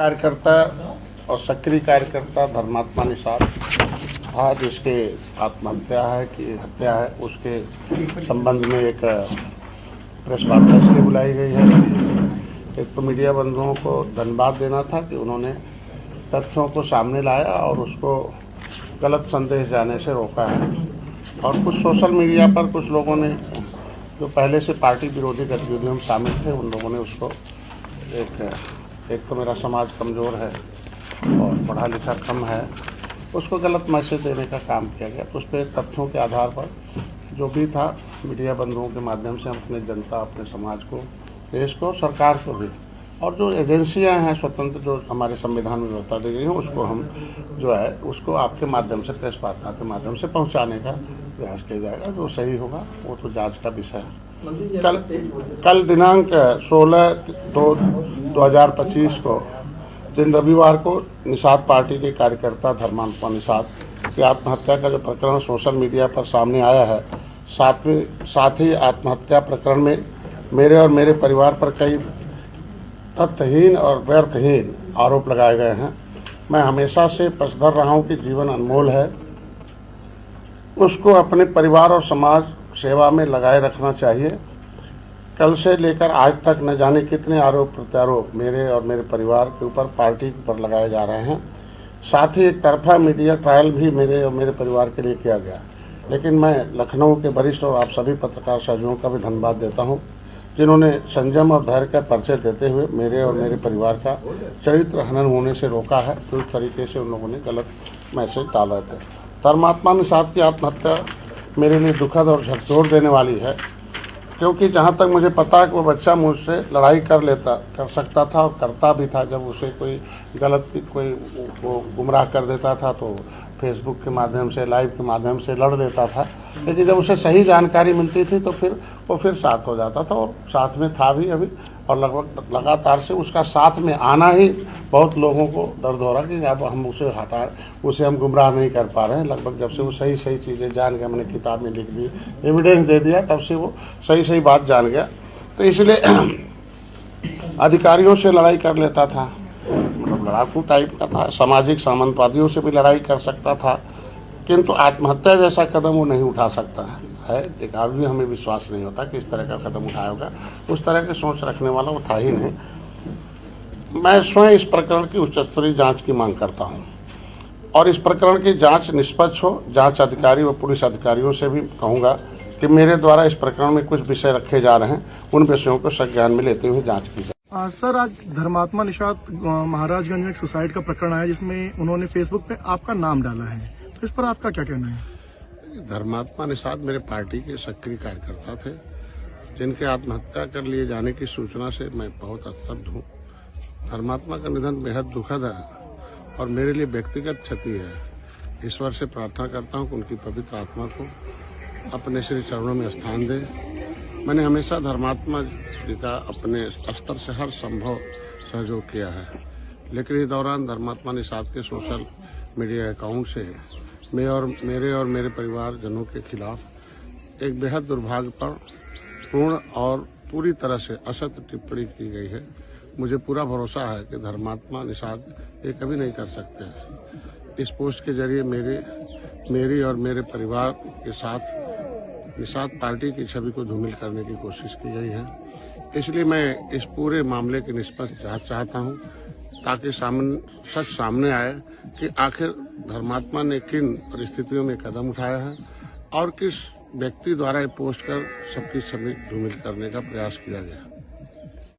कार्यकर्ता और सक्रिय कार्यकर्ता धर्मात्मा निषाद था, जिसके आत्महत्या है कि हत्या है, उसके संबंध में एक प्रेस वार्ता इसलिए बुलाई गई है। एक तो मीडिया बंधुओं को धन्यवाद देना था कि उन्होंने तथ्यों को सामने लाया और उसको गलत संदेश जाने से रोका है। और कुछ सोशल मीडिया पर कुछ लोगों ने जो पहले से पार्टी विरोधी गतिविधियों में शामिल थे, उन लोगों ने उसको एक तो मेरा समाज कमज़ोर है और पढ़ा लिखा कम है, उसको गलत मैसेज देने का काम किया गया। तो उस पर तथ्यों के आधार पर जो भी था, मीडिया बंधुओं के माध्यम से हम अपने जनता, अपने समाज को, देश को, सरकार को भी, और जो एजेंसियां हैं स्वतंत्र, जो हमारे संविधान में व्यवस्था दी गई है, उसको हम जो है उसको आपके माध्यम से, प्रेस वार्ता के माध्यम से पहुंचाने का प्रयास किया जाएगा। जो सही होगा वो तो जांच का विषय है। कल दिनांक 16/2/2025 को दिन रविवार को निषाद पार्टी के कार्यकर्ता धर्मात्मा निषाद की आत्महत्या का जो प्रकरण सोशल मीडिया पर सामने आया है, साथ ही आत्महत्या प्रकरण में मेरे और मेरे परिवार पर कई तथ्यहीन और व्यर्थहीन आरोप लगाए गए हैं। मैं हमेशा से पक्षधर रहा हूँ कि जीवन अनमोल है, उसको अपने परिवार और समाज सेवा में लगाए रखना चाहिए। कल से लेकर आज तक न जाने कितने आरोप प्रत्यारोप मेरे और मेरे परिवार के ऊपर, पार्टी पर लगाए जा रहे हैं। साथ ही एक तरफा मीडिया ट्रायल भी मेरे और मेरे परिवार के लिए किया गया। लेकिन मैं लखनऊ के वरिष्ठ और आप सभी पत्रकार सहयोगियों का भी धन्यवाद देता हूं, जिन्होंने संयम और धैर्य का परिचय देते हुए मेरे और मेरे परिवार का चरित्र हनन होने से रोका है। तो इस तरीके से उन लोगों ने गलत मैसेज डाले थे। धर्मात्मा निषाद की आत्महत्या मेरे लिए दुखद और झकझोर देने वाली है, क्योंकि जहाँ तक मुझे पता है कि वो बच्चा मुझसे लड़ाई कर सकता था और करता भी था। जब उसे कोई गलत कोई गुमराह कर देता था तो फेसबुक के माध्यम से, लाइव के माध्यम से लड़ देता था। लेकिन जब उसे सही जानकारी मिलती थी तो फिर वो साथ हो जाता था, और साथ में था भी अभी। और लगभग लगातार से उसका साथ में आना ही बहुत लोगों को दर्द हो रहा कि अब हम उसे हम गुमराह नहीं कर पा रहे हैं। लगभग जब से वो सही चीज़ें जान गया, मैंने किताब में लिख दी, एविडेंस दे दिया, तब से वो सही बात जान गया। तो इसलिए अधिकारियों से लड़ाई कर लेता था, मतलब लड़ाकू टाइप का था, सामाजिक सामंतवादियों से भी लड़ाई कर सकता था, किंतु आत्महत्या जैसा कदम वो नहीं उठा सकता है। लेकिन अभी भी हमें विश्वास नहीं होता कि इस तरह का कदम उठाया होगा। उस तरह की सोच रखने वाला वो था ही नहीं। मैं स्वयं इस प्रकरण की उच्च स्तरीय जांच की मांग करता हूं, और इस प्रकरण की जांच निष्पक्ष हो। जांच अधिकारी व पुलिस अधिकारियों से भी कहूँगा कि मेरे द्वारा इस प्रकरण में कुछ विषय रखे जा रहे हैं, उन विषयों को संज्ञान में लेते हुए जाँच की जाए। सर, आज धर्मात्मा निषाद महाराजगंज में एक सुसाइड का प्रकरण आया, जिसमें उन्होंने फेसबुक पे आपका नाम डाला है, तो इस पर आपका क्या कहना है? धर्मात्मा निषाद मेरे पार्टी के सक्रिय कार्यकर्ता थे, जिनके आत्महत्या कर लिए जाने की सूचना से मैं बहुत स्तब्ध हूँ। धर्मात्मा का निधन बेहद दुखद है और मेरे लिए व्यक्तिगत क्षति है। ईश्वर से प्रार्थना करता हूँ कि उनकी पवित्र आत्मा को अपने श्री चरणों में स्थान दे। मैंने हमेशा धर्मात्मा जी का अपने स्तर से हर संभव सहयोग किया है, लेकिन इस दौरान धर्मात्मा निषाद के सोशल मीडिया अकाउंट से मेरे और मेरे परिवारजनों के खिलाफ एक बेहद दुर्भाग्यपूर्ण और पूरी तरह से असत्य टिप्पणी की गई है। मुझे पूरा भरोसा है कि धर्मात्मा निषाद ये कभी नहीं कर सकते। इस पोस्ट के जरिए मेरी और मेरे परिवार के साथ निषाद पार्टी की छवि को धूमिल करने की कोशिश की गई है। इसलिए मैं इस पूरे मामले की निष्पक्ष जांच चाहता हूं, ताकि सच सामने आए कि आखिर धर्मात्मा ने किन परिस्थितियों में कदम उठाया है और किस व्यक्ति द्वारा ये पोस्ट कर सबकी छवि धूमिल करने का प्रयास किया गया।